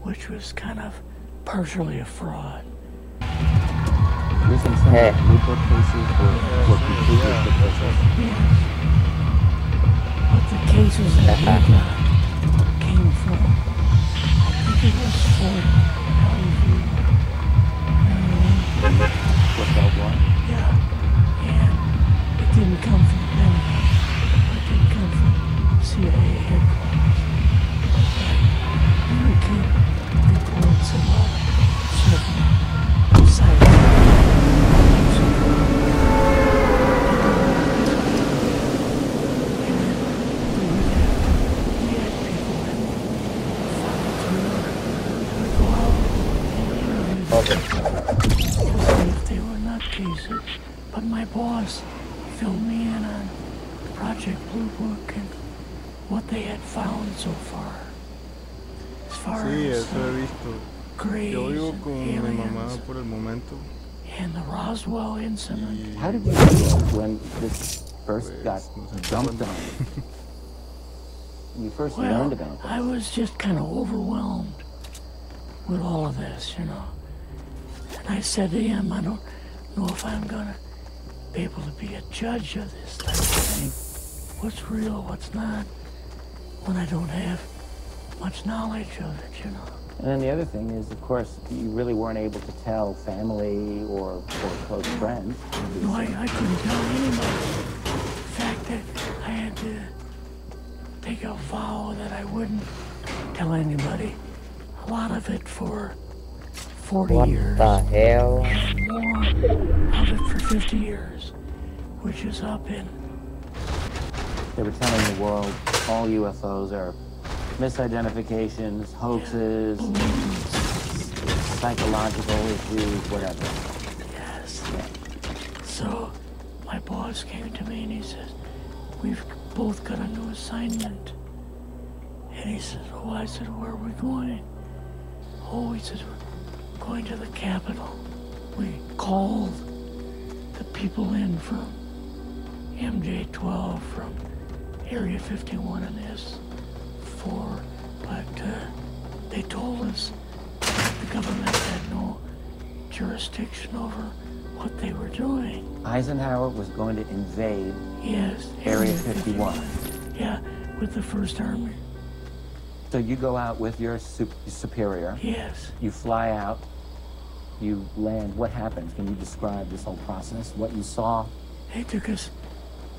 which was kind of partially a fraud. Hey. But the cases that he got came from, I think it was Fort Yeah, and it didn't come from the Pentagon. It didn't come from CIA headquarters. We get reports about certain sites. If they were nutcases, but my boss filled me in on Project Blue Book and what they had found so far. As far Sí, as eso he visto. Yo vivo con mi mamá por el momento. And the Roswell incident. How did you feel when this first got dumped on you? You first learned about this. I was just kind of overwhelmed with all of this, you know. And I said to him, I don't know if I'm gonna be able to be a judge of this type of thing. What's real, what's not, when I don't have much knowledge of it, you know. And then the other thing is, of course, you really weren't able to tell family or close friends. No, I couldn't tell anybody. In fact, I had to take a vow that I wouldn't tell anybody. A lot of it for 40 years. What the hell? And more of it for 50 years, which is up in... They were telling the world all UFOs are misidentifications, hoaxes, psychological issues, whatever. Yes. So, my boss came to me and he says, we've both got a new assignment. And he says, oh, I said, where are we going? Oh, he says, we're going to the Capitol. We called the people in from MJ-12, from Area 51 and S4, but they told us that the government had no jurisdiction over what they were doing. Eisenhower was going to invade Area 51. Yeah, with the First Army. So you go out with your superior. Yes. You fly out. You land. What happens? Can you describe this whole process? What you saw? They took us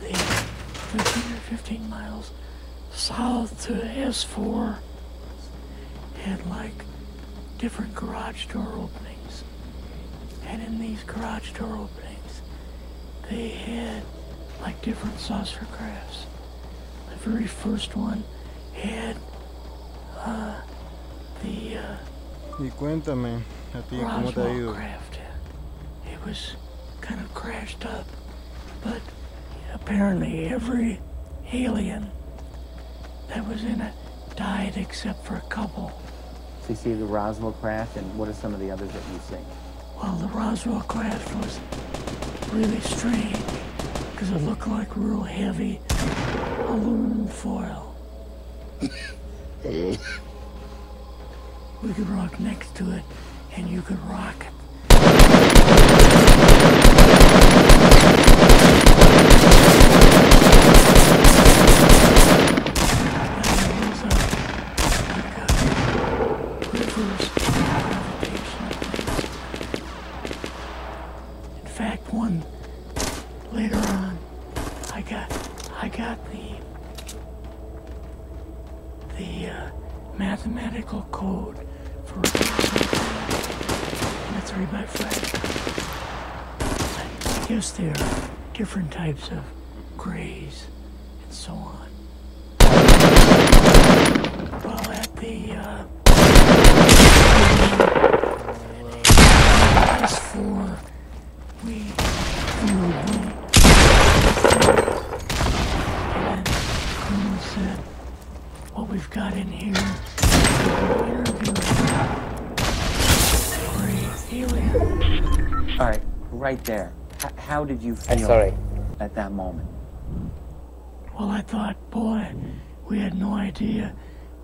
13 or 15 miles south to S4. Had like different garage door openings. And in these garage door openings, they had like different saucer crafts. The very first one had Y cuéntame, a ti, ¿cómo te ha ido? Craft. It was kind of crashed up, but apparently every alien that was in it died except for a couple. So you see the Roswell craft, and what are some of the others that you see? Well, the Roswell craft was really strange because it looked like real heavy aluminum foil. We could rock next to it, and you could rock it. In fact, one later on, I got the mathematical code for a 3x5. I guess there are different types of grays and so on. Well, at the S4, we flew and Colonel said, what we've got in here is alien. All right, right there. How did you feel at that moment? Well, I thought, boy, we had no idea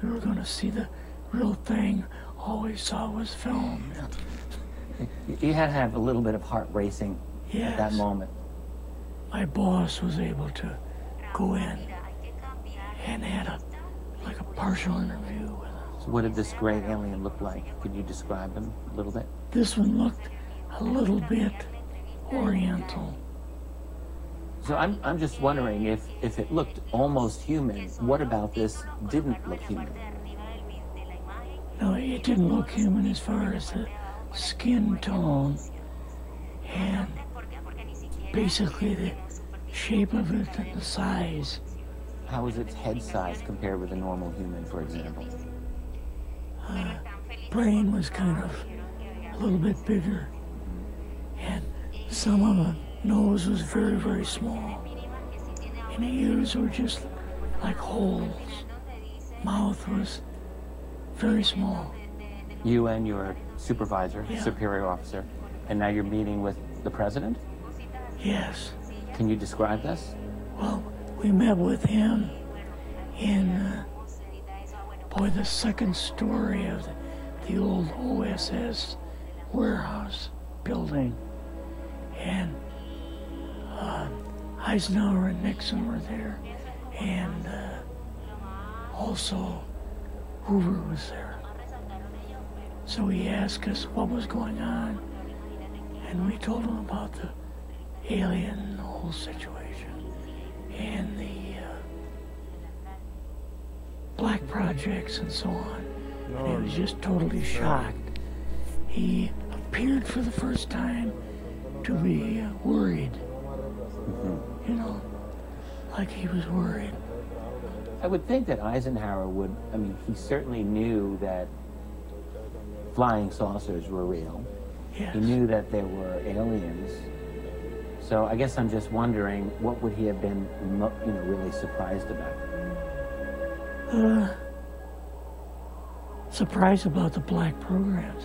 we were going to see the real thing all we saw was film. You had to have a little bit of heart racing at that Yes. moment. My boss was able to go in and had like a partial interview with us. So what did this gray alien look like? Could you describe him a little bit? This one looked a little bit oriental. So I'm just wondering if it looked almost human, what about this didn't look human? No, it didn't look human as far as the skin tone and basically the shape of it and the size. How was its head size compared with a normal human, for example? Brain was kind of a little bit bigger, and some of the nose was very, very small, and the ears were just like holes. Mouth was very small. You and your supervisor, Yeah. superior officer, and now you're meeting with the president? Yes. Can you describe this? Well, we met with him in, the second story of the old OSS warehouse building. And Eisenhower and Nixon were there. And also Hoover was there. So he asked us what was going on. And we told him about the alien and the whole situation. And the black projects and so on. And he was just totally shocked. He appeared for the first time to be worried. You know, like he was worried. I would think that Eisenhower would, I mean, he certainly knew that flying saucers were real. Yes. He knew that there were aliens. So I guess I'm just wondering, what would he have been, really surprised about? Surprised about the black programs.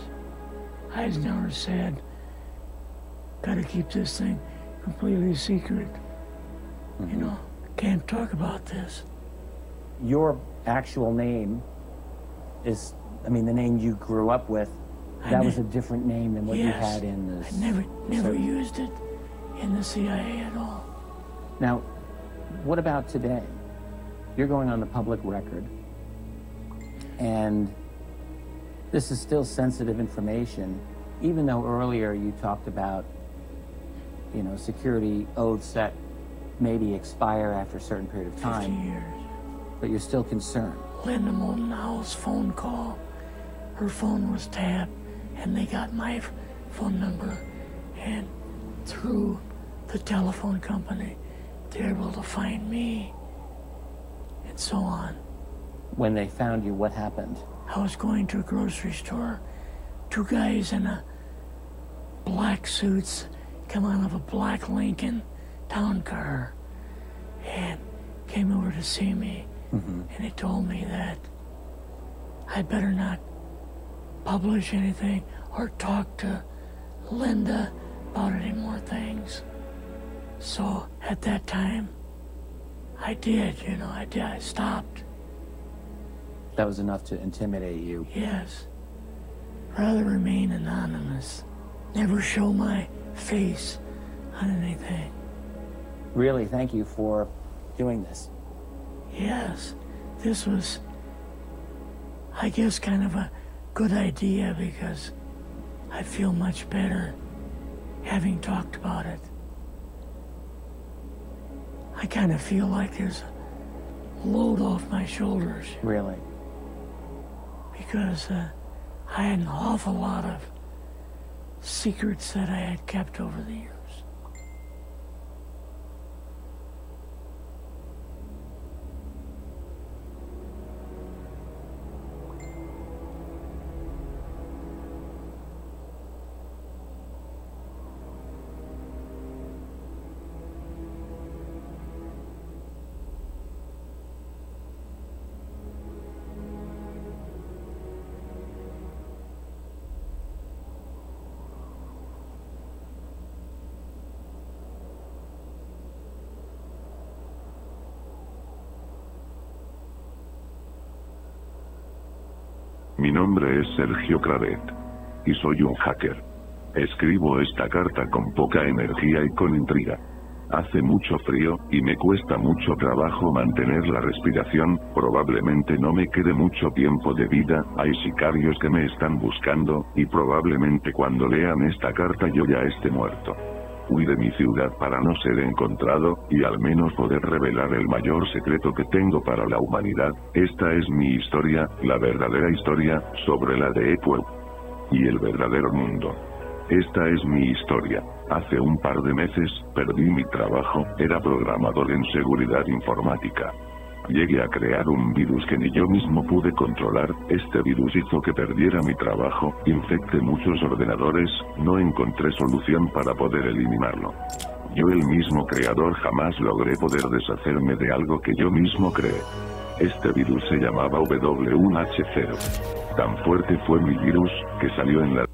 Eisenhower said, gotta keep this thing completely secret. You know, can't talk about this. Your actual name is, the name you grew up with, that was a different name than what you had in this. I never used it in the CIA at all. Now, what about today? You're going on the public record, and this is still sensitive information, even though earlier you talked about, security oaths that maybe expire after a certain period of time. 50 years. But you're still concerned. Linda Moldenhau's phone call, her phone was tapped, and they got my phone number, and through the telephone company, they're able to find me, and so on. When they found you, what happened? I was going to a grocery store. Two guys in black suits come out of a black Lincoln town car and came over to see me. And they told me that I'd better not publish anything or talk to Linda about any more things. So at that time, I did, I stopped. That was enough to intimidate you. Yes. Rather remain anonymous. Never show my face on anything. Really, thank you for doing this. Yes. This was, I guess, kind of a good idea because I feel much better having talked about it. I kind of feel like there's a load off my shoulders. Really? Because I had an awful lot of secrets that I had kept over the years. Mi nombre es Sergio Cravet. Y soy un hacker. Escribo esta carta con poca energía y con intriga. Hace mucho frío, y me cuesta mucho trabajo mantener la respiración, probablemente no me quede mucho tiempo de vida, hay sicarios que me están buscando, y probablemente cuando lean esta carta yo ya esté muerto. Huí de mi ciudad para no ser encontrado, y al menos poder revelar el mayor secreto que tengo para la humanidad. Esta es mi historia, la verdadera historia, sobre la de Apple y el verdadero mundo. Esta es mi historia. Hace un par de meses, perdí mi trabajo, era programador en seguridad informática. Llegué a crear un virus que ni yo mismo pude controlar, este virus hizo que perdiera mi trabajo, infecté muchos ordenadores, no encontré solución para poder eliminarlo. Yo el mismo creador jamás logré poder deshacerme de algo que yo mismo creé. Este virus se llamaba W1H0. Tan fuerte fue mi virus, que salió en la